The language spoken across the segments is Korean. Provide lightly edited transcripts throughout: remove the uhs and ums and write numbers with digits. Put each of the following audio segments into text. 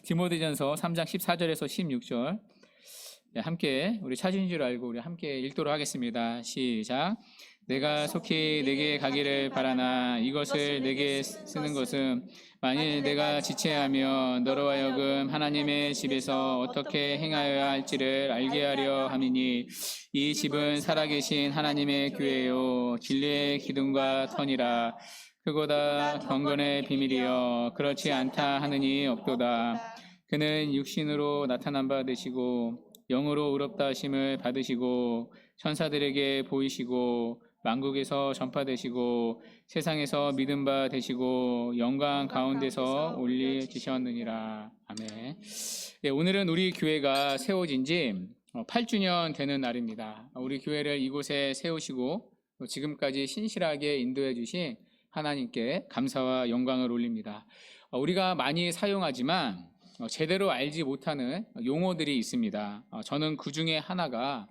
디모데전서 3장 14절에서 16절 함께 우리 찾은 줄 알고 우리 함께 읽도록 하겠습니다. 시작. 내가 속히 내게 가기를 바라나 이것을 내게 쓰는 것은 만일 내가 지체하며 너로 하여금 하나님의 집에서 어떻게 행하여야 할지를 알게 하려 함이니 이 집은 살아계신 하나님의 교회요 진리의 기둥과 터니라. 그보다 경건의 비밀이여 그렇지 않다 하느니 없도다. 그는 육신으로 나타난 바 되시고 영으로 의롭다 하심을 받으시고 천사들에게 보이시고 만국에서 전파되시고 세상에서 믿음 바 되시고 영광 가운데서 올리시셨느니라. 아멘. 네, 오늘은 우리 교회가 세워진 지 8주년 되는 날입니다. 우리 교회를 이곳에 세우시고 지금까지 신실하게 인도해 주신 하나님께 감사와 영광을 올립니다. 우리가 많이 사용하지만 제대로 알지 못하는 용어들이 있습니다. 저는 그 중에 하나가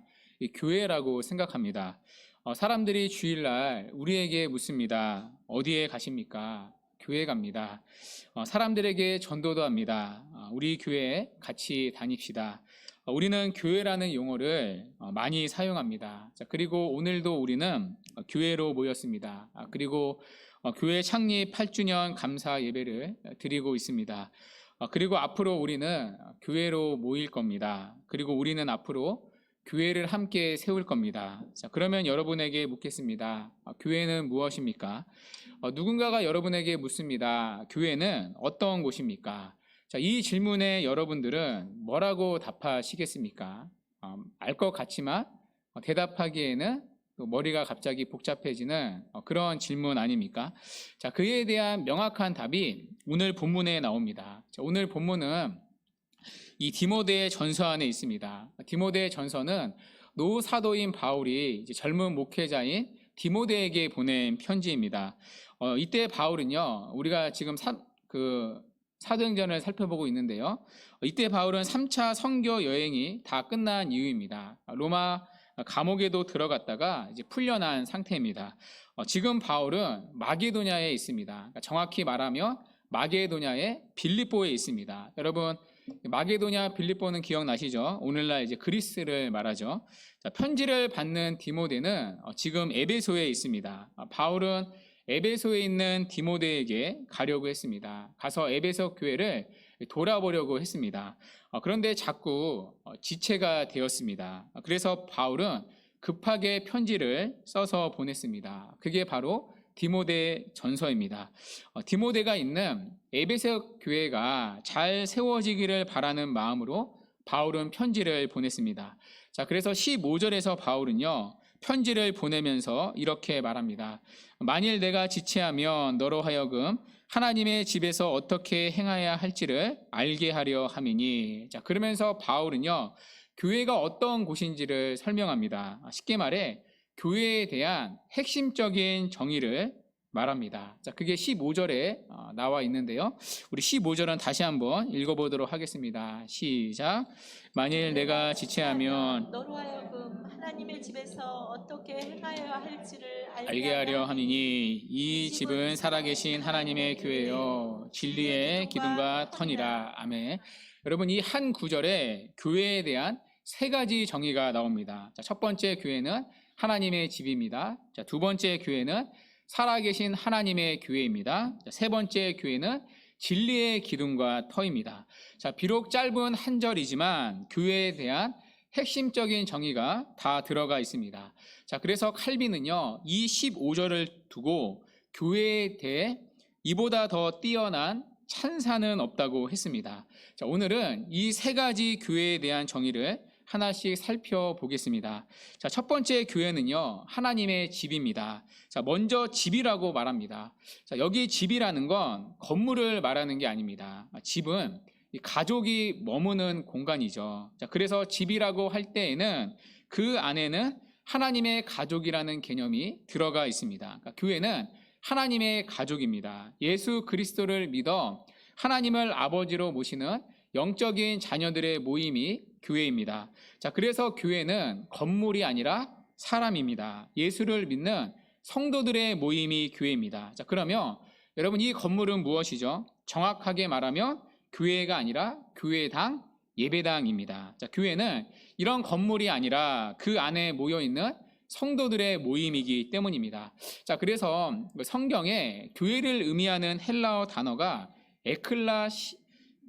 교회라고 생각합니다. 사람들이 주일날 우리에게 묻습니다. 어디에 가십니까? 교회 갑니다. 사람들에게 전도도 합니다. 우리 교회에 같이 다닙시다. 우리는 교회라는 용어를 많이 사용합니다. 그리고 오늘도 우리는 교회로 모였습니다. 그리고 교회 창립 8주년 감사 예배를 드리고 있습니다. 그리고 앞으로 우리는 교회로 모일 겁니다. 그리고 우리는 앞으로 교회를 함께 세울 겁니다. 자, 그러면 여러분에게 묻겠습니다. 교회는 무엇입니까? 누군가가 여러분에게 묻습니다. 교회는 어떤 곳입니까? 자, 이 질문에 여러분들은 뭐라고 답하시겠습니까? 알 것 같지만 대답하기에는 또 머리가 갑자기 복잡해지는 그런 질문 아닙니까? 자, 그에 대한 명확한 답이 오늘 본문에 나옵니다. 자, 오늘 본문은 이 디모데 전서 안에 있습니다. 디모데 전서는 노 사도인 바울이 이제 젊은 목회자인 디모데에게 보낸 편지입니다. 이때 바울은요, 우리가 지금 사도행전을 살펴보고 있는데요. 이때 바울은 3차 선교 여행이 다 끝난 이후입니다. 로마 감옥에도 들어갔다가 이제 풀려난 상태입니다. 지금 바울은 마게도냐에 있습니다. 그러니까 정확히 말하면 마게도냐의 빌립보에 있습니다. 여러분, 마게도냐 빌립보는 기억나시죠? 오늘날 이제 그리스를 말하죠. 자, 편지를 받는 디모데는 지금 에베소에 있습니다. 바울은 에베소에 있는 디모데에게 가려고 했습니다. 가서 에베소 교회를 돌아보려고 했습니다. 그런데 자꾸 지체가 되었습니다. 그래서 바울은 급하게 편지를 써서 보냈습니다. 그게 바로 디모데 전서입니다. 디모데가 있는 에베소 교회가 잘 세워지기를 바라는 마음으로 바울은 편지를 보냈습니다. 자, 그래서 15절에서 바울은요, 편지를 보내면서 이렇게 말합니다. 만일 내가 지체하면 너로 하여금 하나님의 집에서 어떻게 행해야 할지를 알게 하려 함이니. 자, 그러면서 바울은요, 교회가 어떤 곳인지를 설명합니다. 쉽게 말해 교회에 대한 핵심적인 정의를 말합니다. 자, 그게 15절에 나와 있는데요. 우리 15절은 다시 한번 읽어보도록 하겠습니다. 시작. 만일 내가 지체하면 너로 하여금 하나님의 집에서 어떻게 행하여야 할지를 알게 하려 함이니 이 집은 살아계신 하나님의 교회요 진리의 기둥과 터니라. 아멘. 여러분, 이 한 구절에 교회에 대한 세 가지 정의가 나옵니다. 자, 첫 번째 교회는 하나님의 집입니다. 자, 두 번째 교회는 살아계신 하나님의 교회입니다. 자, 세 번째 교회는 진리의 기둥과 터입니다. 자, 비록 짧은 한 절이지만 교회에 대한 핵심적인 정의가 다 들어가 있습니다. 자, 그래서 칼빈은요, 이 15절을 두고 교회에 대해 이보다 더 뛰어난 찬사는 없다고 했습니다. 자, 오늘은 이 세 가지 교회에 대한 정의를 하나씩 살펴보겠습니다. 자, 첫 번째 교회는요, 하나님의 집입니다. 자, 먼저 집이라고 말합니다. 자, 여기 집이라는 건 건물을 말하는 게 아닙니다. 집은 가족이 머무는 공간이죠. 자, 그래서 집이라고 할 때에는 그 안에는 하나님의 가족이라는 개념이 들어가 있습니다. 그러니까 교회는 하나님의 가족입니다. 예수 그리스도를 믿어 하나님을 아버지로 모시는 영적인 자녀들의 모임이 교회입니다. 자, 그래서 교회는 건물이 아니라 사람입니다. 예수를 믿는 성도들의 모임이 교회입니다. 자, 그러면 여러분, 이 건물은 무엇이죠? 정확하게 말하면 교회가 아니라 교회당, 예배당입니다. 자, 교회는 이런 건물이 아니라 그 안에 모여 있는 성도들의 모임이기 때문입니다. 자, 그래서 성경에 교회를 의미하는 헬라어 단어가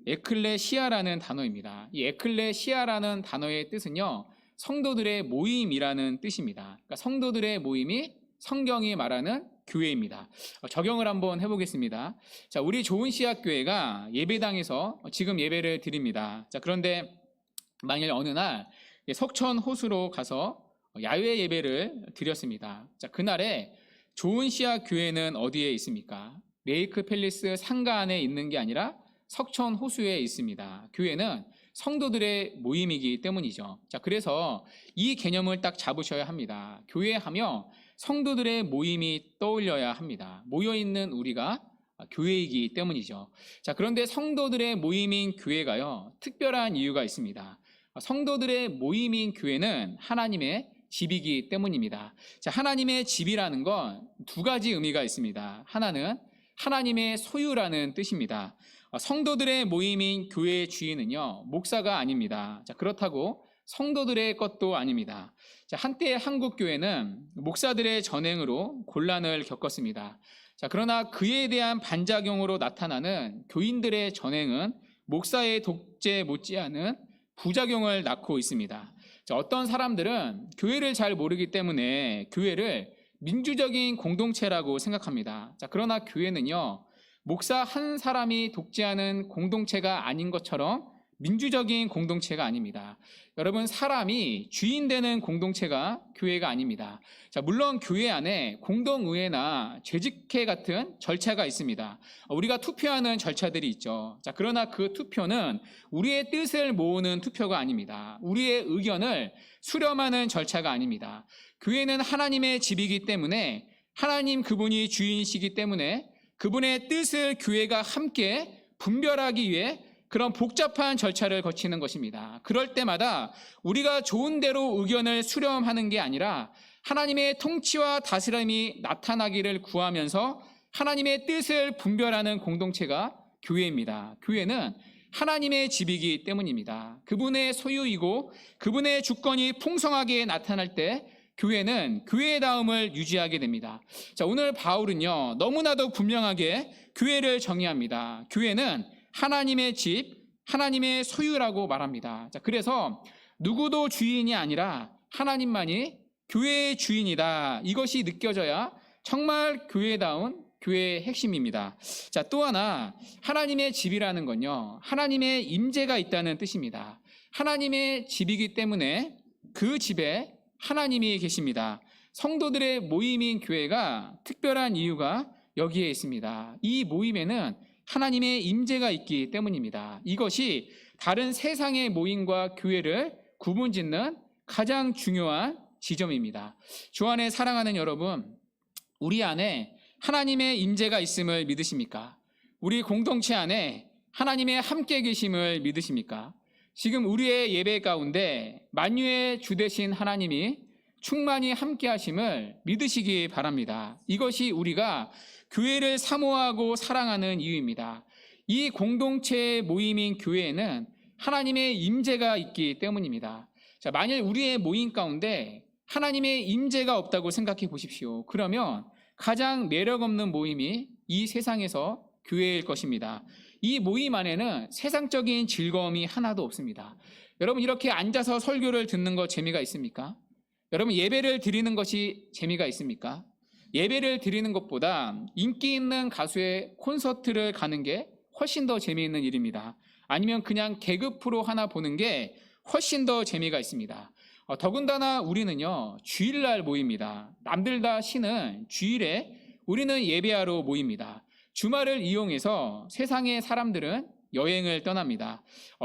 에클레시아라는 단어입니다. 이 에클레시아라는 단어의 뜻은요, 성도들의 모임이라는 뜻입니다. 그러니까 성도들의 모임이 성경이 말하는 교회입니다. 적용을 한번 해보겠습니다. 자, 우리 좋은 씨앗교회가 예배당에서 지금 예배를 드립니다. 자, 그런데 만일 어느 날 석천 호수로 가서 야외 예배를 드렸습니다. 자, 그날에 좋은 씨앗교회는 어디에 있습니까? 레이크 팰리스 상가 안에 있는 게 아니라 석천 호수에 있습니다. 교회는 성도들의 모임이기 때문이죠. 자, 그래서 이 개념을 딱 잡으셔야 합니다. 교회하며 성도들의 모임이 떠올려야 합니다. 모여있는 우리가 교회이기 때문이죠. 자, 그런데 성도들의 모임인 교회가요, 특별한 이유가 있습니다. 성도들의 모임인 교회는 하나님의 집이기 때문입니다. 자, 하나님의 집이라는 건 두 가지 의미가 있습니다. 하나는 하나님의 소유라는 뜻입니다. 성도들의 모임인 교회의 주인은요, 목사가 아닙니다. 자, 그렇다고 성도들의 것도 아닙니다. 자, 한때 한국 교회는 목사들의 전횡으로 곤란을 겪었습니다. 자, 그러나 그에 대한 반작용으로 나타나는 교인들의 전횡은 목사의 독재 못지않은 부작용을 낳고 있습니다. 자, 어떤 사람들은 교회를 잘 모르기 때문에 교회를 민주적인 공동체라고 생각합니다. 자, 그러나 교회는요, 목사 한 사람이 독재하는 공동체가 아닌 것처럼 민주적인 공동체가 아닙니다. 여러분, 사람이 주인 되는 공동체가 교회가 아닙니다. 자, 물론 교회 안에 공동의회나 재직회 같은 절차가 있습니다. 우리가 투표하는 절차들이 있죠. 자, 그러나 그 투표는 우리의 뜻을 모으는 투표가 아닙니다. 우리의 의견을 수렴하는 절차가 아닙니다. 교회는 하나님의 집이기 때문에 하나님 그분이 주인이시기 때문에 그분의 뜻을 교회가 함께 분별하기 위해 그런 복잡한 절차를 거치는 것입니다. 그럴 때마다 우리가 좋은 대로 의견을 수렴하는 게 아니라 하나님의 통치와 다스림이 나타나기를 구하면서 하나님의 뜻을 분별하는 공동체가 교회입니다. 교회는 하나님의 집이기 때문입니다. 그분의 소유이고 그분의 주권이 풍성하게 나타날 때 교회는 교회다움을 유지하게 됩니다. 자, 오늘 바울은요, 너무나도 분명하게 교회를 정의합니다. 교회는 하나님의 집, 하나님의 소유라고 말합니다. 자, 그래서 누구도 주인이 아니라 하나님만이 교회의 주인이다. 이것이 느껴져야 정말 교회다운 교회의 핵심입니다. 자, 또 하나, 하나님의 집이라는 건요, 하나님의 임재가 있다는 뜻입니다. 하나님의 집이기 때문에 그 집에 하나님이 계십니다. 성도들의 모임인 교회가 특별한 이유가 여기에 있습니다. 이 모임에는 하나님의 임재가 있기 때문입니다. 이것이 다른 세상의 모임과 교회를 구분짓는 가장 중요한 지점입니다. 주 안에 사랑하는 여러분, 우리 안에 하나님의 임재가 있음을 믿으십니까? 우리 공동체 안에 하나님의 함께 계심을 믿으십니까? 지금 우리의 예배 가운데 만유의 주 되신 하나님이 충만히 함께 하심을 믿으시기 바랍니다. 이것이 우리가 교회를 사모하고 사랑하는 이유입니다. 이 공동체의 모임인 교회에는 하나님의 임재가 있기 때문입니다. 자, 만일 우리의 모임 가운데 하나님의 임재가 없다고 생각해 보십시오. 그러면 가장 매력 없는 모임이 이 세상에서 교회일 것입니다. 이 모임 안에는 세상적인 즐거움이 하나도 없습니다. 여러분, 이렇게 앉아서 설교를 듣는 거 재미가 있습니까? 여러분, 예배를 드리는 것이 재미가 있습니까? 예배를 드리는 것보다 인기 있는 가수의 콘서트를 가는 게 훨씬 더 재미있는 일입니다. 아니면 그냥 개그 프로 하나 보는 게 훨씬 더 재미가 있습니다. 더군다나 우리는요, 주일날 모입니다. 남들 다 쉬는 주일에 우리는 예배하러 모입니다. 주말을 이용해서 세상의 사람들은 여행을 떠납니다.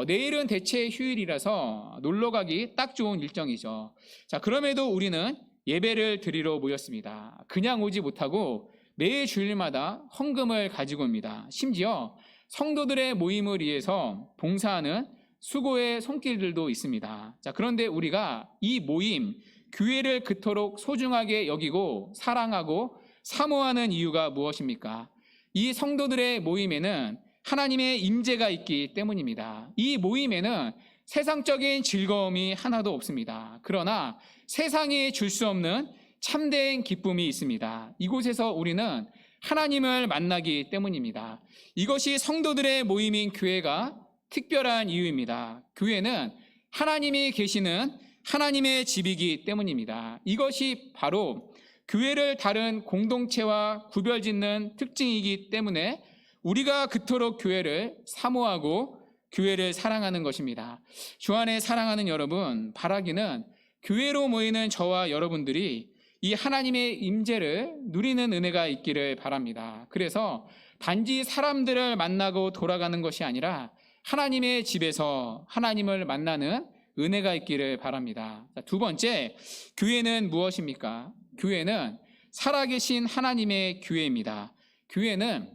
내일은 대체 휴일이라서 놀러 가기 딱 좋은 일정이죠. 자, 그럼에도 우리는 예배를 드리러 모였습니다. 그냥 오지 못하고 매일 주일마다 헌금을 가지고 옵니다. 심지어 성도들의 모임을 위해서 봉사하는 수고의 손길들도 있습니다. 자, 그런데 우리가 이 모임, 교회를 그토록 소중하게 여기고 사랑하고 사모하는 이유가 무엇입니까? 이 성도들의 모임에는 하나님의 임재가 있기 때문입니다. 이 모임에는 세상적인 즐거움이 하나도 없습니다. 그러나 세상이 줄 수 없는 참된 기쁨이 있습니다. 이곳에서 우리는 하나님을 만나기 때문입니다. 이것이 성도들의 모임인 교회가 특별한 이유입니다. 교회는 하나님이 계시는 하나님의 집이기 때문입니다. 이것이 바로 교회를 다른 공동체와 구별짓는 특징이기 때문에 우리가 그토록 교회를 사모하고 교회를 사랑하는 것입니다. 주 안에 사랑하는 여러분, 바라기는 교회로 모이는 저와 여러분들이 이 하나님의 임재를 누리는 은혜가 있기를 바랍니다. 그래서 단지 사람들을 만나고 돌아가는 것이 아니라 하나님의 집에서 하나님을 만나는 은혜가 있기를 바랍니다. 두 번째, 교회는 무엇입니까? 교회는 살아계신 하나님의 교회입니다. 교회는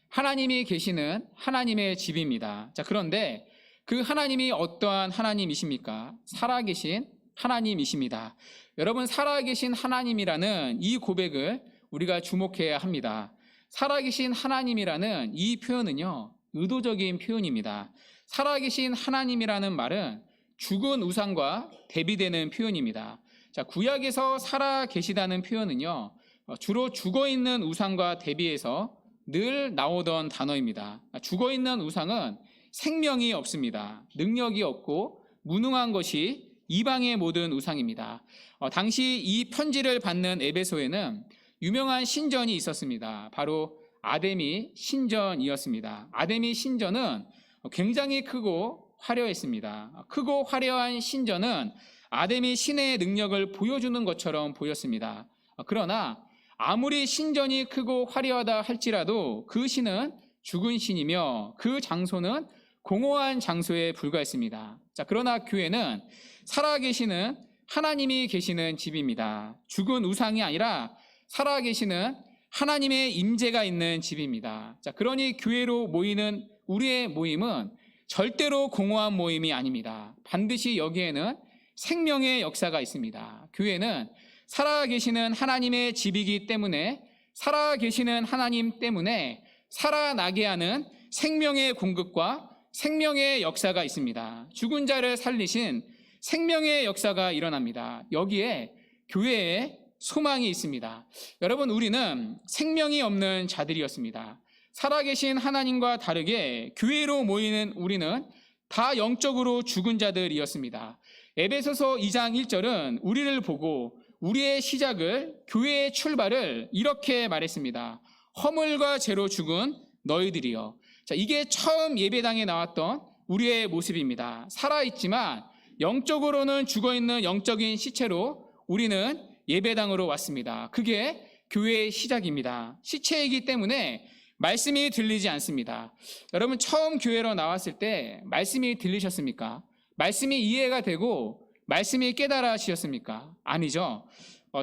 하나님이 계시는 하나님의 집입니다. 그런데 그 하나님이 어떠한 하나님이십니까? 살아계신 하나님이십니다. 여러분, 살아계신 하나님이라는 이 고백을 우리가 주목해야 합니다. 살아계신 하나님이라는 이 표현은요, 의도적인 표현입니다. 살아계신 하나님이라는 말은 죽은 우상과 대비되는 표현입니다. 구약에서 살아계시다는 표현은요, 주로 죽어있는 우상과 대비해서 늘 나오던 단어입니다. 죽어있는 우상은 생명이 없습니다. 능력이 없고 무능한 것이 이방의 모든 우상입니다. 당시 이 편지를 받는 에베소에는 유명한 신전이 있었습니다. 바로 아데미 신전이었습니다. 아데미 신전은 굉장히 크고 화려했습니다. 크고 화려한 신전은 아데미 신의 능력을 보여주는 것처럼 보였습니다. 그러나 아무리 신전이 크고 화려하다 할지라도 그 신은 죽은 신이며 그 장소는 공허한 장소에 불과했습니다. 그러나 교회는 살아계시는 하나님이 계시는 집입니다. 죽은 우상이 아니라 살아계시는 하나님의 임재가 있는 집입니다. 그러니 교회로 모이는 우리의 모임은 절대로 공허한 모임이 아닙니다. 반드시 여기에는 생명의 역사가 있습니다. 교회는 살아계시는 하나님의 집이기 때문에 살아계시는 하나님 때문에 살아나게 하는 생명의 공급과 생명의 역사가 있습니다. 죽은 자를 살리신 생명의 역사가 일어납니다. 여기에 교회에 소망이 있습니다. 여러분, 우리는 생명이 없는 자들이었습니다. 살아계신 하나님과 다르게 교회로 모이는 우리는 다 영적으로 죽은 자들이었습니다. 에베소서 2장 1절은 우리를 보고 우리의 시작을, 교회의 출발을 이렇게 말했습니다. 허물과 죄로 죽은 너희들이여. 이게 처음 예배당에 나왔던 우리의 모습입니다. 살아있지만 영적으로는 죽어있는 영적인 시체로 우리는 예배당으로 왔습니다. 그게 교회의 시작입니다. 시체이기 때문에 말씀이 들리지 않습니다. 여러분, 처음 교회로 나왔을 때 말씀이 들리셨습니까? 말씀이 이해가 되고 말씀이 깨달아지셨습니까? 아니죠.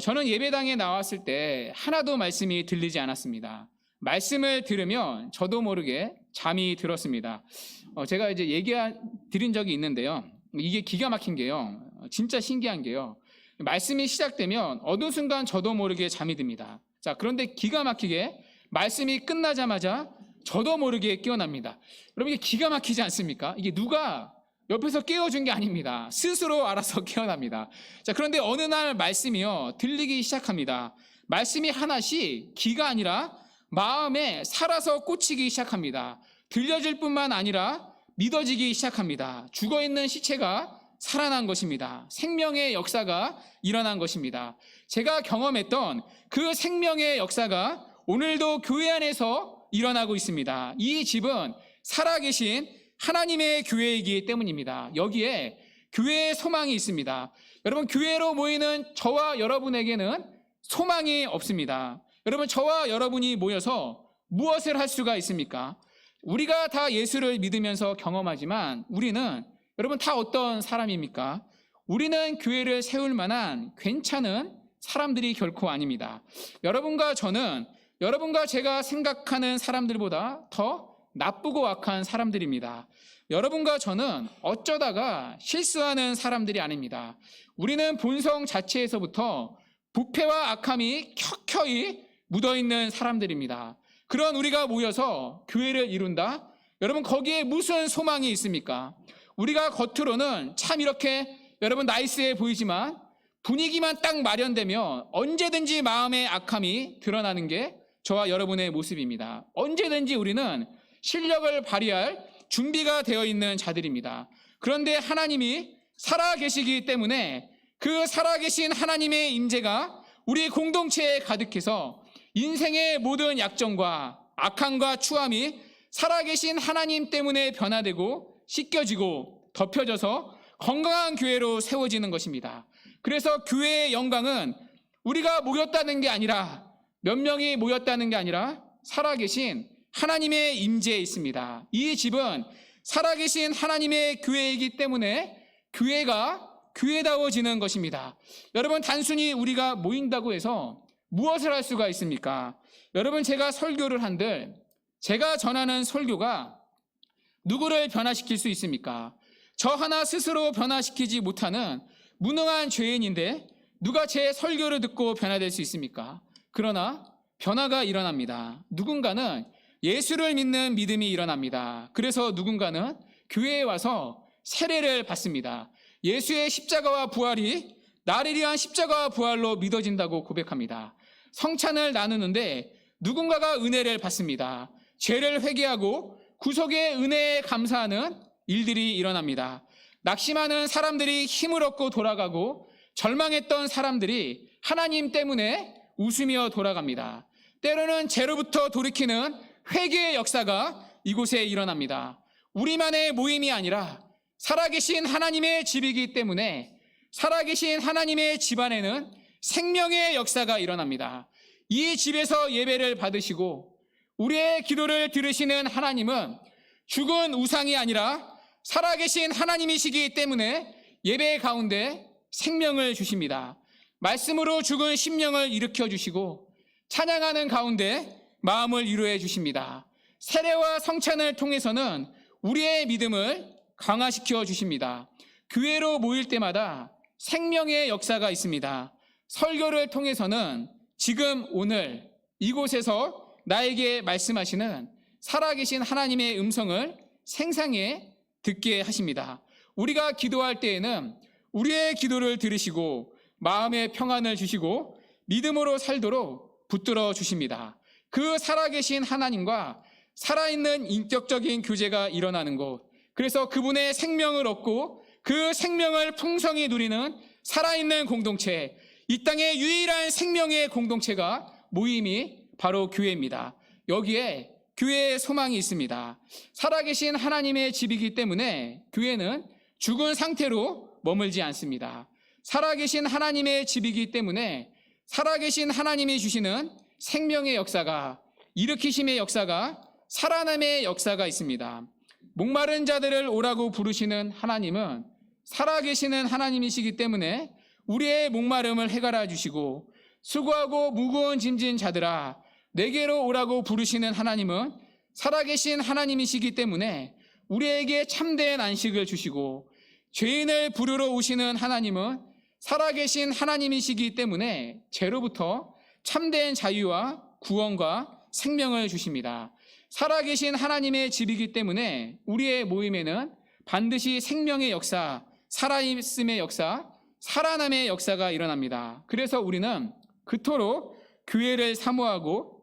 저는 예배당에 나왔을 때 하나도 말씀이 들리지 않았습니다. 말씀을 들으면 저도 모르게 잠이 들었습니다. 제가 이제 드린 적이 있는데요. 이게 기가 막힌 게요. 진짜 신기한 게요. 말씀이 시작되면 어느 순간 저도 모르게 잠이 듭니다. 그런데 기가 막히게 말씀이 끝나자마자 저도 모르게 깨어납니다. 여러분, 이게 기가 막히지 않습니까? 이게 누가 옆에서 깨워준 게 아닙니다. 스스로 알아서 깨어납니다. 그런데 어느 날 말씀이요, 들리기 시작합니다. 말씀이 하나씩 기가 아니라 마음에 살아서 꽂히기 시작합니다. 들려질 뿐만 아니라 믿어지기 시작합니다. 죽어있는 시체가 살아난 것입니다. 생명의 역사가 일어난 것입니다. 제가 경험했던 그 생명의 역사가 오늘도 교회 안에서 일어나고 있습니다. 이 집은 살아계신 하나님의 교회이기 때문입니다. 여기에 교회의 소망이 있습니다. 여러분, 교회로 모이는 저와 여러분에게는 소망이 없습니다. 여러분, 저와 여러분이 모여서 무엇을 할 수가 있습니까? 우리가 다 예수를 믿으면서 경험하지만 우리는, 여러분, 다 어떤 사람입니까? 우리는 교회를 세울 만한 괜찮은 사람들이 결코 아닙니다. 여러분과 저는 여러분과 제가 생각하는 사람들보다 더 나쁘고 악한 사람들입니다. 여러분과 저는 어쩌다가 실수하는 사람들이 아닙니다. 우리는 본성 자체에서부터 부패와 악함이 켜켜이 묻어있는 사람들입니다. 그런 우리가 모여서 교회를 이룬다? 여러분, 거기에 무슨 소망이 있습니까? 우리가 겉으로는 참 이렇게 여러분 나이스해 보이지만 분위기만 딱 마련되면 언제든지 마음의 악함이 드러나는 게 저와 여러분의 모습입니다. 언제든지 우리는 실력을 발휘할 준비가 되어 있는 자들입니다. 그런데 하나님이 살아계시기 때문에 그 살아계신 하나님의 임재가 우리 공동체에 가득해서 인생의 모든 약점과 악함과 추함이 살아계신 하나님 때문에 변화되고 씻겨지고 덮여져서 건강한 교회로 세워지는 것입니다. 그래서 교회의 영광은 우리가 모였다는 게 아니라, 몇 명이 모였다는 게 아니라 살아계신 하나님의 임재에 있습니다. 이 집은 살아계신 하나님의 교회이기 때문에 교회가 교회다워지는 것입니다. 여러분, 단순히 우리가 모인다고 해서 무엇을 할 수가 있습니까? 여러분, 제가 설교를 한들 제가 전하는 설교가 누구를 변화시킬 수 있습니까? 저 하나 스스로 변화시키지 못하는 무능한 죄인인데 누가 제 설교를 듣고 변화될 수 있습니까? 그러나 변화가 일어납니다. 누군가는 예수를 믿는 믿음이 일어납니다. 그래서 누군가는 교회에 와서 세례를 받습니다. 예수의 십자가와 부활이 나를 위한 십자가와 부활로 믿어진다고 고백합니다. 성찬을 나누는데 누군가가 은혜를 받습니다. 죄를 회개하고 구속의 은혜에 감사하는 일들이 일어납니다. 낙심하는 사람들이 힘을 얻고 돌아가고 절망했던 사람들이 하나님 때문에 웃으며 돌아갑니다. 때로는 죄로부터 돌이키는 회개의 역사가 이곳에 일어납니다. 우리만의 모임이 아니라 살아계신 하나님의 집이기 때문에 살아계신 하나님의 집안에는 생명의 역사가 일어납니다. 이 집에서 예배를 받으시고 우리의 기도를 들으시는 하나님은 죽은 우상이 아니라 살아계신 하나님이시기 때문에 예배 가운데 생명을 주십니다. 말씀으로 죽은 심령을 일으켜 주시고 찬양하는 가운데 마음을 위로해 주십니다. 세례와 성찬을 통해서는 우리의 믿음을 강화시켜 주십니다. 교회로 모일 때마다 생명의 역사가 있습니다. 설교를 통해서는 지금 오늘 이곳에서 나에게 말씀하시는 살아계신 하나님의 음성을 생생히 듣게 하십니다. 우리가 기도할 때에는 우리의 기도를 들으시고 마음의 평안을 주시고 믿음으로 살도록 붙들어 주십니다. 그 살아계신 하나님과 살아있는 인격적인 교제가 일어나는 곳, 그래서 그분의 생명을 얻고 그 생명을 풍성히 누리는 살아있는 공동체, 이 땅의 유일한 생명의 공동체가 모임이 바로 교회입니다. 여기에 교회의 소망이 있습니다. 살아계신 하나님의 집이기 때문에 교회는 죽은 상태로 머물지 않습니다. 살아계신 하나님의 집이기 때문에 살아계신 하나님이 주시는 생명의 역사가, 일으키심의 역사가, 살아남의 역사가 있습니다. 목마른 자들을 오라고 부르시는 하나님은 살아계시는 하나님이시기 때문에 우리의 목마름을 해결해 주시고, 수고하고 무거운 짐진 자들아 내게로 오라고 부르시는 하나님은 살아계신 하나님이시기 때문에 우리에게 참된 안식을 주시고, 죄인을 부르러 오시는 하나님은 살아계신 하나님이시기 때문에 죄로부터 참된 자유와 구원과 생명을 주십니다. 살아계신 하나님의 집이기 때문에 우리의 모임에는 반드시 생명의 역사, 살아있음의 역사, 살아남의 역사가 일어납니다. 그래서 우리는 그토록 교회를 사모하고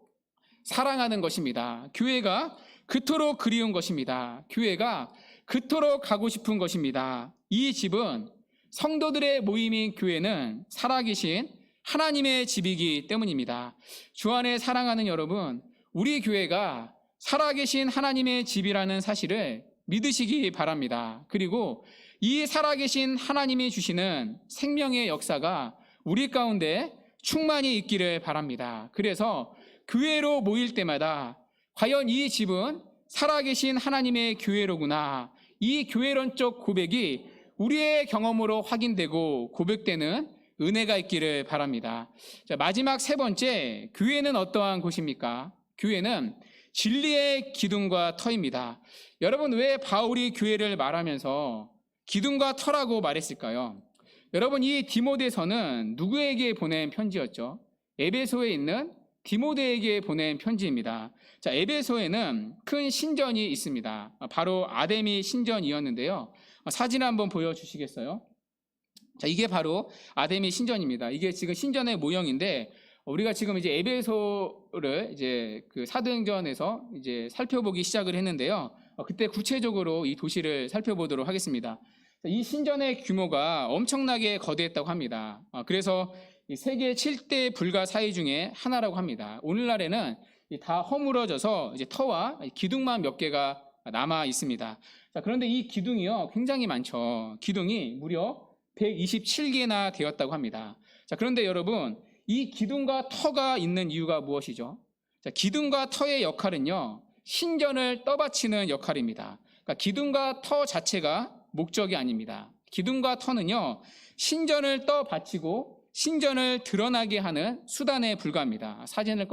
사랑하는 것입니다. 교회가 그토록 그리운 것입니다. 교회가 그토록 가고 싶은 것입니다. 이 집은, 성도들의 모임인 교회는 살아계신 하나님의 집이기 때문입니다. 주 안에 사랑하는 여러분, 우리 교회가 살아계신 하나님의 집이라는 사실을 믿으시기 바랍니다. 그리고 이 살아계신 하나님이 주시는 생명의 역사가 우리 가운데 충만히 있기를 바랍니다. 그래서 교회로 모일 때마다 과연 이 집은 살아계신 하나님의 교회로구나, 이 교회론적 고백이 우리의 경험으로 확인되고 고백되는 은혜가 있기를 바랍니다. 자, 마지막 세 번째, 교회는 어떠한 곳입니까? 교회는 진리의 기둥과 터입니다. 여러분, 왜 바울이 교회를 말하면서 기둥과 터라고 말했을까요? 여러분, 이 디모데서는 누구에게 보낸 편지였죠? 에베소에 있는 디모데에게 보낸 편지입니다. 자, 에베소에는 큰 신전이 있습니다. 바로 아데미 신전이었는데요. 사진 한번 보여주시겠어요? 자, 이게 바로 아데미 신전입니다. 이게 지금 신전의 모형인데, 우리가 지금 이제 에베소를 이제 그 사도행전에서 이제 살펴보기 시작을 했는데요. 그때 구체적으로 이 도시를 살펴보도록 하겠습니다. 이 신전의 규모가 엄청나게 거대했다고 합니다. 그래서 이 세계 7대 불가 사의 중에 하나라고 합니다. 오늘날에는 다 허물어져서 이제 터와 기둥만 몇 개가 남아 있습니다. 자, 그런데 이 기둥이요, 굉장히 많죠. 기둥이 무려 127개나 되었다고 합니다. 자, 그런데 여러분, 이 기둥과 터가 있는 이유가 무엇이죠? 자, 기둥과 터의 역할은요, 신전을 떠받치는 역할입니다. 그러니까 기둥과 터 자체가 목적이 아닙니다. 기둥과 터는요, 신전을 떠받치고 신전을 드러나게 하는 수단에 불과합니다. 사진을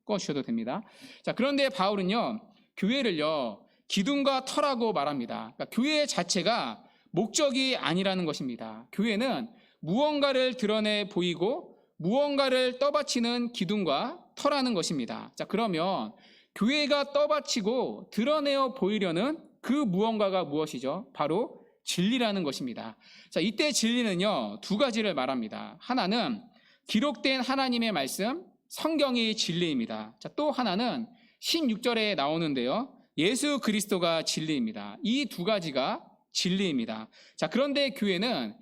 꺼주셔도 됩니다. 자, 그런데 바울은요, 교회를요, 기둥과 터라고 말합니다. 그러니까 교회 자체가 목적이 아니라는 것입니다. 교회는 무언가를 드러내 보이고 무언가를 떠받치는 기둥과 터라는 것입니다. 자, 그러면 교회가 떠받치고 드러내어 보이려는 그 무언가가 무엇이죠? 바로 진리라는 것입니다. 자, 이때 진리는요, 두 가지를 말합니다. 하나는 기록된 하나님의 말씀, 성경이 진리입니다. 자, 또 하나는 16절에 나오는데요, 예수 그리스도가 진리입니다. 이 두 가지가 진리입니다. 자, 그런데 교회는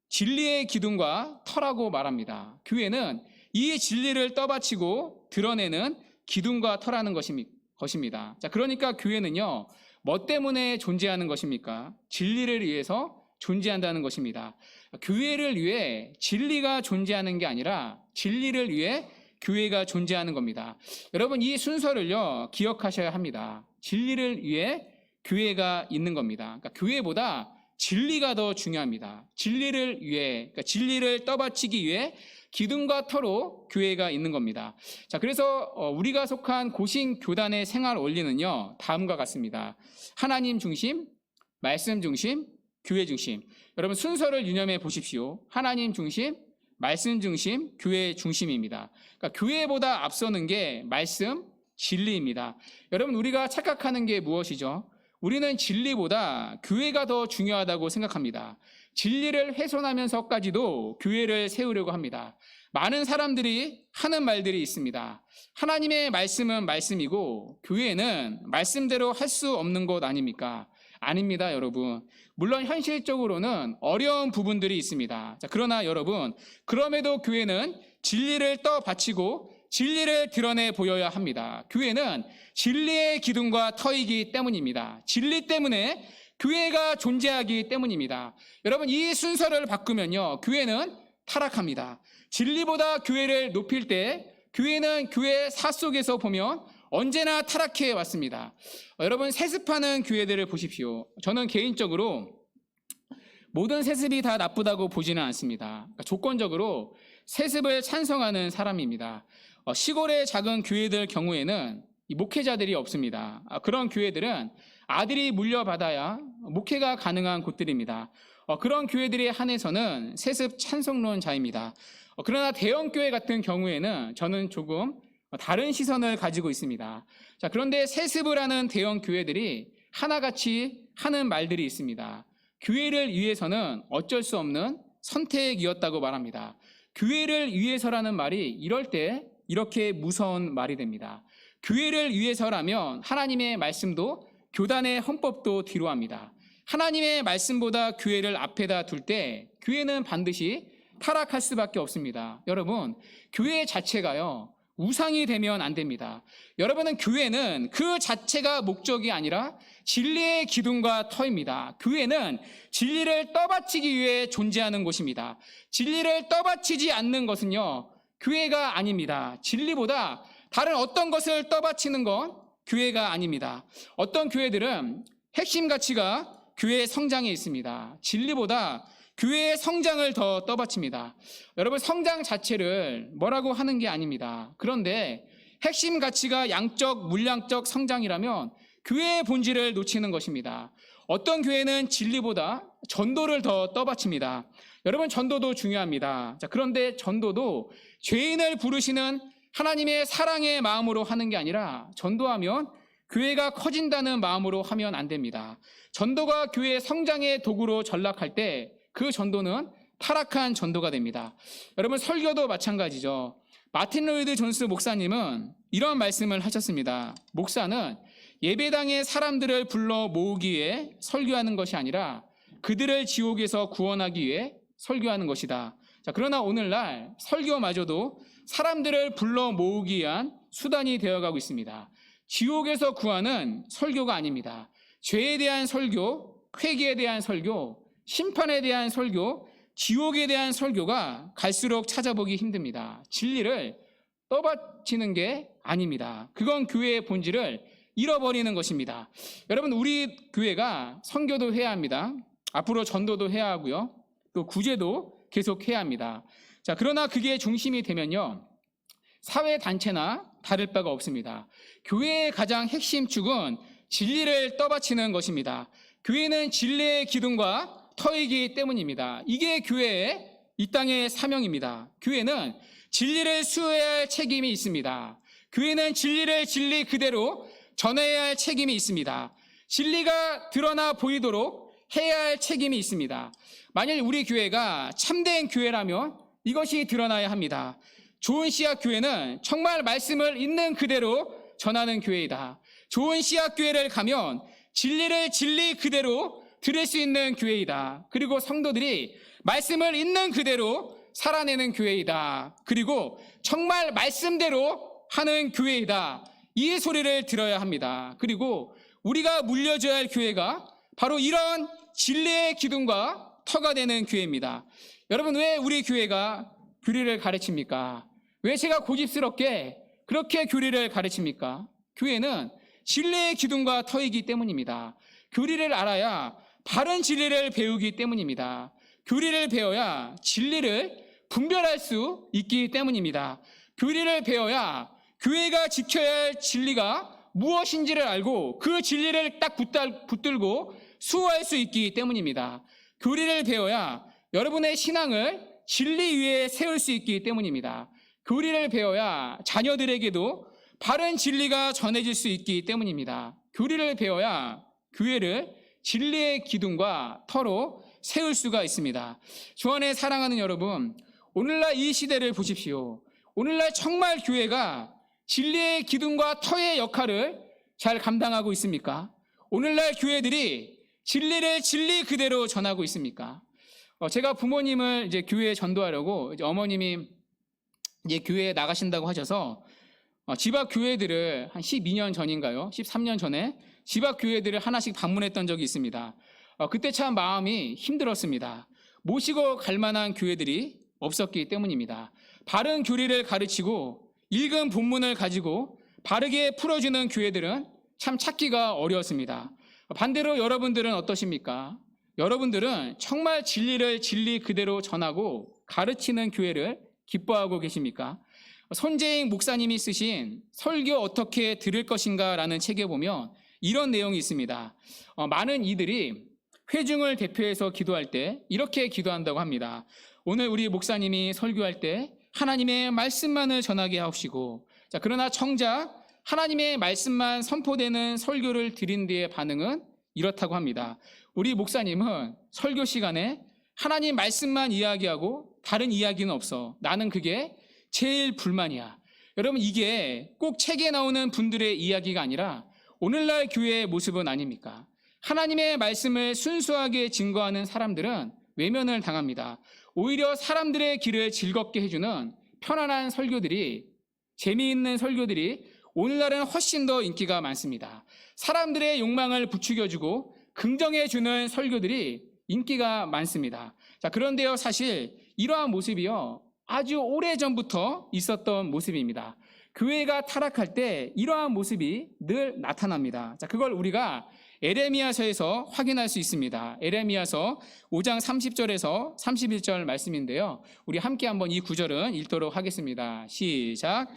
진리의 기둥과 터라고 말합니다. 교회는 이 진리를 떠받치고 드러내는 기둥과 터라는 것입니다. 자, 그러니까 교회는요, 뭐 때문에 존재하는 것입니까? 진리를 위해서 존재한다는 것입니다. 교회를 위해 진리가 존재하는 게 아니라 진리를 위해 교회가 존재하는 겁니다. 여러분, 이 순서를요, 기억하셔야 합니다. 진리를 위해 교회가 있는 겁니다. 그러니까 교회보다 진리가 더 중요합니다. 진리를 위해, 그러니까 진리를 떠받치기 위해 기둥과 터로 교회가 있는 겁니다. 자, 그래서 우리가 속한 고신 교단의 생활 원리는요, 다음과 같습니다. 하나님 중심, 말씀 중심, 교회 중심. 여러분, 순서를 유념해 보십시오. 하나님 중심, 말씀 중심, 교회 중심입니다. 그러니까 교회보다 앞서는 게 말씀, 진리입니다. 여러분, 우리가 착각하는 게 무엇이죠? 우리는 진리보다 교회가 더 중요하다고 생각합니다. 진리를 훼손하면서까지도 교회를 세우려고 합니다. 많은 사람들이 하는 말들이 있습니다. 하나님의 말씀은 말씀이고 교회는 말씀대로 할 수 없는 것 아닙니까? 아닙니다, 여러분. 물론 현실적으로는 어려운 부분들이 있습니다. 자, 그러나 여러분, 그럼에도 교회는 진리를 떠받치고 진리를 드러내 보여야 합니다. 교회는 진리의 기둥과 터이기 때문입니다. 진리 때문에 교회가 존재하기 때문입니다. 여러분, 이 순서를 바꾸면요, 교회는 타락합니다. 진리보다 교회를 높일 때 교회는 교회 사 속에서 보면 언제나 타락해 왔습니다. 여러분, 세습하는 교회들을 보십시오. 저는 개인적으로 모든 세습이 다 나쁘다고 보지는 않습니다. 그러니까 조건적으로 세습을 찬성하는 사람입니다. 시골의 작은 교회들 경우에는 이 목회자들이 없습니다. 그런 교회들은 아들이 물려받아야 목회가 가능한 곳들입니다. 그런 교회들에 한해서는 세습 찬성론자입니다. 그러나 대형교회 같은 경우에는 저는 조금 다른 시선을 가지고 있습니다. 자, 그런데 세습을 하는 대형교회들이 하나같이 하는 말들이 있습니다. 교회를 위해서는 어쩔 수 없는 선택이었다고 말합니다. 교회를 위해서라는 말이 이럴 때 이렇게 무서운 말이 됩니다. 교회를 위해서라면 하나님의 말씀도 교단의 헌법도 뒤로 합니다. 하나님의 말씀보다 교회를 앞에다 둘 때 교회는 반드시 타락할 수밖에 없습니다. 여러분, 교회 자체가요, 우상이 되면 안 됩니다. 여러분은 교회는 그 자체가 목적이 아니라 진리의 기둥과 터입니다. 교회는 진리를 떠받치기 위해 존재하는 곳입니다. 진리를 떠받치지 않는 것은요, 교회가 아닙니다. 진리보다 다른 어떤 것을 떠받치는 건 교회가 아닙니다. 어떤 교회들은 핵심 가치가 교회의 성장에 있습니다. 진리보다 교회의 성장을 더 떠받칩니다. 여러분, 성장 자체를 뭐라고 하는 게 아닙니다. 그런데 핵심 가치가 양적, 물량적 성장이라면 교회의 본질을 놓치는 것입니다. 어떤 교회는 진리보다 전도를 더 떠받칩니다. 여러분, 전도도 중요합니다. 자, 그런데 전도도 죄인을 부르시는 하나님의 사랑의 마음으로 하는 게 아니라 전도하면 교회가 커진다는 마음으로 하면 안 됩니다. 전도가 교회 성장의 도구로 전락할 때 그 전도는 타락한 전도가 됩니다. 여러분, 설교도 마찬가지죠. 마틴 로이드 존스 목사님은 이런 말씀을 하셨습니다. 목사는 예배당에 사람들을 불러 모으기 위해 설교하는 것이 아니라 그들을 지옥에서 구원하기 위해 설교하는 것이다. 자, 그러나 오늘날 설교마저도 사람들을 불러 모으기 위한 수단이 되어가고 있습니다. 지옥에서 구하는 설교가 아닙니다. 죄에 대한 설교, 회개에 대한 설교, 심판에 대한 설교, 지옥에 대한 설교가 갈수록 찾아보기 힘듭니다. 진리를 떠받치는 게 아닙니다. 그건 교회의 본질을 잃어버리는 것입니다. 여러분, 우리 교회가 선교도 해야 합니다. 앞으로 전도도 해야 하고요. 또 구제도 계속 해야 합니다. 자, 그러나 그게 중심이 되면요, 사회단체나 다를 바가 없습니다. 교회의 가장 핵심 축은 진리를 떠받치는 것입니다. 교회는 진리의 기둥과 터이기 때문입니다. 이게 교회의 이 땅의 사명입니다. 교회는 진리를 수호해야 할 책임이 있습니다. 교회는 진리를 진리 그대로 전해야 할 책임이 있습니다. 진리가 드러나 보이도록 해야 할 책임이 있습니다. 만일 우리 교회가 참된 교회라면 이것이 드러나야 합니다. 좋은 씨앗 교회는 정말 말씀을 있는 그대로 전하는 교회이다. 좋은 씨앗 교회를 가면 진리를 진리 그대로 들을 수 있는 교회이다. 그리고 성도들이 말씀을 있는 그대로 살아내는 교회이다. 그리고 정말 말씀대로 하는 교회이다. 이 소리를 들어야 합니다. 그리고 우리가 물려줘야 할 교회가 바로 이런 진리의 기둥과 터가 되는 교회입니다. 여러분, 왜 우리 교회가 교리를 가르칩니까? 왜 제가 고집스럽게 그렇게 교리를 가르칩니까? 교회는 진리의 기둥과 터이기 때문입니다. 교리를 알아야 바른 진리를 배우기 때문입니다. 교리를 배워야 진리를 분별할 수 있기 때문입니다. 교리를 배워야 교회가 지켜야 할 진리가 무엇인지를 알고 그 진리를 딱 붙들고 수호할 수 있기 때문입니다. 교리를 배워야 여러분의 신앙을 진리 위에 세울 수 있기 때문입니다. 교리를 배워야 자녀들에게도 바른 진리가 전해질 수 있기 때문입니다. 교리를 배워야 교회를 진리의 기둥과 터로 세울 수가 있습니다. 주 안에 사랑하는 여러분, 오늘날 이 시대를 보십시오. 오늘날 정말 교회가 진리의 기둥과 터의 역할을 잘 감당하고 있습니까? 오늘날 교회들이 진리를 진리 그대로 전하고 있습니까? 제가 부모님을 이제 교회에 전도하려고 이제 어머님이 이제 교회에 나가신다고 하셔서 집 앞 교회들을 한 12년 전인가요? 13년 전에 집 앞 교회들을 하나씩 방문했던 적이 있습니다. 그때 참 마음이 힘들었습니다. 모시고 갈 만한 교회들이 없었기 때문입니다. 바른 교리를 가르치고 읽은 본문을 가지고 바르게 풀어주는 교회들은 참 찾기가 어려웠습니다. 반대로 여러분들은 어떠십니까? 여러분들은 정말 진리를 진리 그대로 전하고 가르치는 교회를 기뻐하고 계십니까? 손재익 목사님이 쓰신 설교 어떻게 들을 것인가 라는 책에 보면 이런 내용이 있습니다. 많은 이들이 회중을 대표해서 기도할 때 이렇게 기도한다고 합니다. 오늘 우리 목사님이 설교할 때 하나님의 말씀만을 전하게 하옵시고, 자, 그러나 정작 하나님의 말씀만 선포되는 설교를 드린 뒤의 반응은 이렇다고 합니다. 우리 목사님은 설교 시간에 하나님 말씀만 이야기하고 다른 이야기는 없어. 나는 그게 제일 불만이야. 여러분, 이게 꼭 책에 나오는 분들의 이야기가 아니라 오늘날 교회의 모습은 아닙니까? 하나님의 말씀을 순수하게 증거하는 사람들은 외면을 당합니다. 오히려 사람들의 길을 즐겁게 해주는 편안한 설교들이, 재미있는 설교들이 오늘날은 훨씬 더 인기가 많습니다. 사람들의 욕망을 부추겨주고 긍정해주는 설교들이 인기가 많습니다. 자, 그런데요, 사실 이러한 모습이요, 아주 오래전부터 있었던 모습입니다. 교회가 타락할 때 이러한 모습이 늘 나타납니다. 자, 그걸 우리가 에레미야서에서 확인할 수 있습니다. 에레미야서 5장 30절에서 31절 말씀인데요. 우리 함께 한번 이 구절은 읽도록 하겠습니다. 시작.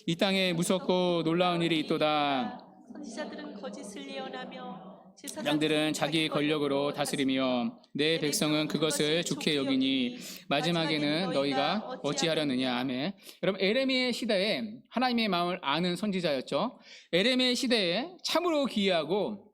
이 땅에 무섭고 놀라운 일이 있도다. 선지자들은 거짓을 예언하며 양들은 자기 권력으로 다스리며 내 백성은 그것을 좋게 여기니 마지막에는 너희가 어찌하려느냐. 아멘. 여러분, 에레미야 시대에 하나님의 마음을 아는 선지자였죠. 에레미야 시대에 참으로 기이하고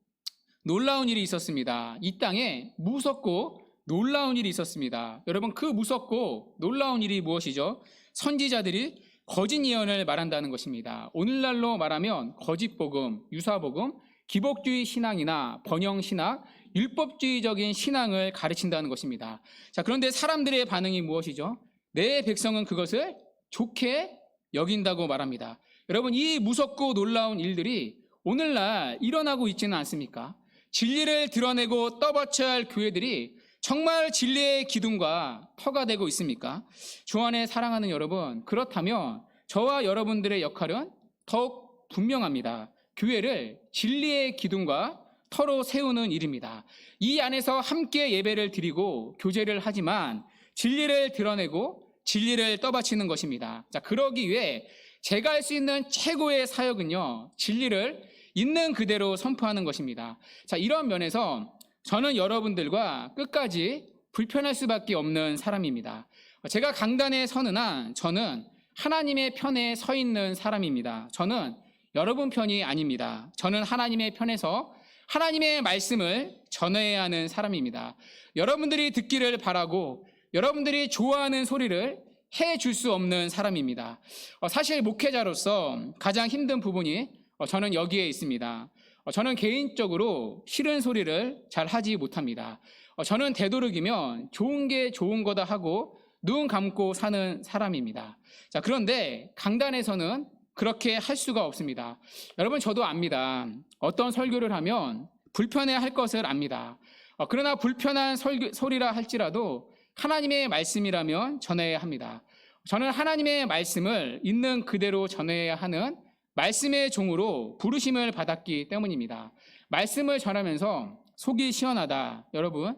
놀라운 일이 있었습니다. 이 땅에 무섭고 놀라운 일이 있었습니다. 여러분, 그 무섭고 놀라운 일이 무엇이죠? 선지자들이 거짓 예언을 말한다는 것입니다. 오늘날로 말하면 거짓 복음, 유사 복음, 기복주의 신앙이나 번영 신학, 율법주의적인 신앙을 가르친다는 것입니다. 자, 그런데 사람들의 반응이 무엇이죠? 내 백성은 그것을 좋게 여긴다고 말합니다. 여러분, 이 무섭고 놀라운 일들이 오늘날 일어나고 있지는 않습니까? 진리를 드러내고 떠받쳐야 할 교회들이 정말 진리의 기둥과 터가 되고 있습니까? 주 안에 사랑하는 여러분, 그렇다면 저와 여러분들의 역할은 더욱 분명합니다. 교회를 진리의 기둥과 터로 세우는 일입니다. 이 안에서 함께 예배를 드리고 교제를 하지만 진리를 드러내고 진리를 떠받치는 것입니다. 자, 그러기 위해 제가 할 수 있는 최고의 사역은요, 진리를 있는 그대로 선포하는 것입니다. 자, 이런 면에서 저는 여러분들과 끝까지 불편할 수밖에 없는 사람입니다. 제가 강단에 서는 한 저는 하나님의 편에 서 있는 사람입니다. 저는 여러분 편이 아닙니다. 저는 하나님의 편에서 하나님의 말씀을 전해야 하는 사람입니다. 여러분들이 듣기를 바라고 여러분들이 좋아하는 소리를 해줄 수 없는 사람입니다. 사실 목회자로서 가장 힘든 부분이 저는 여기에 있습니다. 저는 개인적으로 싫은 소리를 잘 하지 못합니다. 저는 되도록이면 좋은 게 좋은 거다 하고 눈 감고 사는 사람입니다. 자, 그런데 강단에서는 그렇게 할 수가 없습니다. 여러분, 저도 압니다. 어떤 설교를 하면 불편해할 것을 압니다. 그러나 불편한 소리라 할지라도 하나님의 말씀이라면 전해야 합니다. 저는 하나님의 말씀을 있는 그대로 전해야 하는 말씀의 종으로 부르심을 받았기 때문입니다. 말씀을 전하면서 속이 시원하다, 여러분,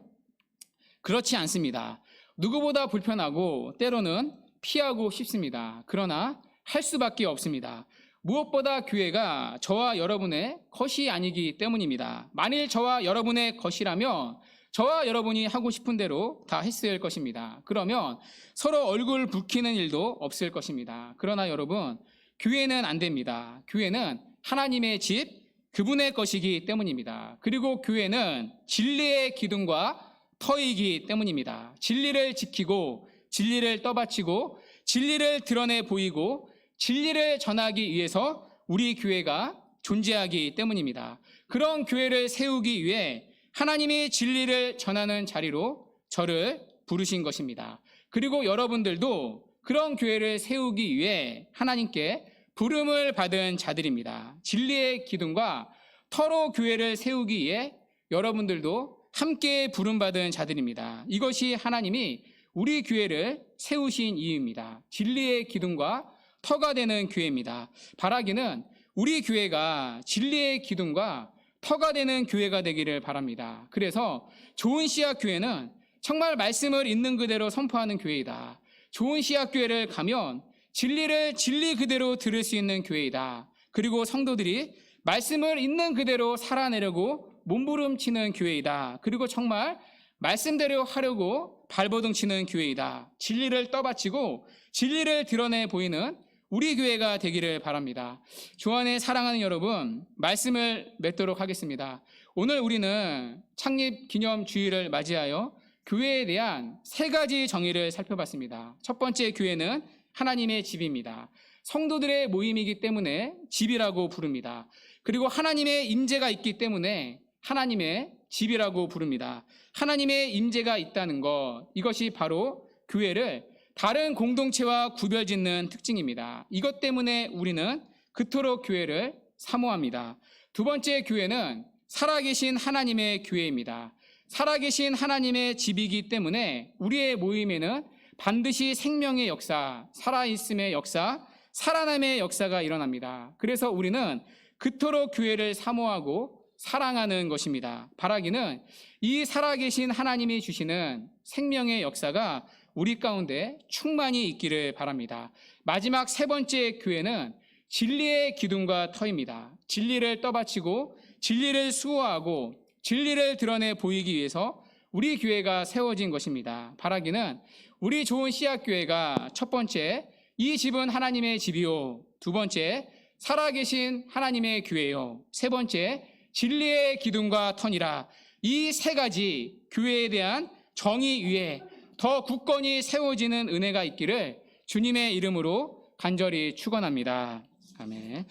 그렇지 않습니다. 누구보다 불편하고 때로는 피하고 싶습니다. 그러나 할 수밖에 없습니다. 무엇보다 교회가 저와 여러분의 것이 아니기 때문입니다. 만일 저와 여러분의 것이라면 저와 여러분이 하고 싶은 대로 다 했을 것입니다. 그러면 서로 얼굴 붉히는 일도 없을 것입니다. 그러나 여러분, 교회는 안 됩니다. 교회는 하나님의 집, 그분의 것이기 때문입니다. 그리고 교회는 진리의 기둥과 터이기 때문입니다. 진리를 지키고 진리를 떠받치고 진리를 드러내 보이고 진리를 전하기 위해서 우리 교회가 존재하기 때문입니다. 그런 교회를 세우기 위해 하나님이 진리를 전하는 자리로 저를 부르신 것입니다. 그리고 여러분들도 그런 교회를 세우기 위해 하나님께 부름을 받은 자들입니다. 진리의 기둥과 터로 교회를 세우기 위해 여러분들도 함께 부름받은 자들입니다. 이것이 하나님이 우리 교회를 세우신 이유입니다. 진리의 기둥과 터가 되는 교회입니다. 바라기는 우리 교회가 진리의 기둥과 터가 되는 교회가 되기를 바랍니다. 그래서 좋은 씨앗 교회는 정말 말씀을 있는 그대로 선포하는 교회이다. 좋은 씨앗 교회를 가면 진리를 진리 그대로 들을 수 있는 교회이다. 그리고 성도들이 말씀을 있는 그대로 살아내려고 몸부림치는 교회이다. 그리고 정말 말씀대로 하려고 발버둥 치는 교회이다. 진리를 떠받치고 진리를 드러내 보이는 우리 교회가 되기를 바랍니다. 주 안에 사랑하는 여러분, 말씀을 맺도록 하겠습니다. 오늘 우리는 창립 기념 주일을 맞이하여 교회에 대한 3가지 정의를 살펴봤습니다. 첫 번째, 교회는 하나님의 집입니다. 성도들의 모임이기 때문에 집이라고 부릅니다. 그리고 하나님의 임재가 있기 때문에 하나님의 집이라고 부릅니다. 하나님의 임재가 있다는 것, 이것이 바로 교회를 다른 공동체와 구별짓는 특징입니다. 이것 때문에 우리는 그토록 교회를 사모합니다. 두 번째, 교회는 살아계신 하나님의 교회입니다. 살아계신 하나님의 집이기 때문에 우리의 모임에는 반드시 생명의 역사, 살아있음의 역사, 살아남의 역사가 일어납니다. 그래서 우리는 그토록 교회를 사모하고 사랑하는 것입니다. 바라기는 이 살아계신 하나님이 주시는 생명의 역사가 우리 가운데 충만히 있기를 바랍니다. 마지막 3번째, 교회는 진리의 기둥과 터입니다. 진리를 떠받치고 진리를 수호하고 진리를 드러내 보이기 위해서 우리 교회가 세워진 것입니다. 바라기는 우리 좋은 씨앗교회가 첫 번째, 이 집은 하나님의 집이요. 두 번째, 살아계신 하나님의 교회요. 세 번째, 진리의 기둥과 터니라. 이 세 가지 교회에 대한 정의 위에 더 굳건히 세워지는 은혜가 있기를 주님의 이름으로 간절히 축원합니다. 아멘.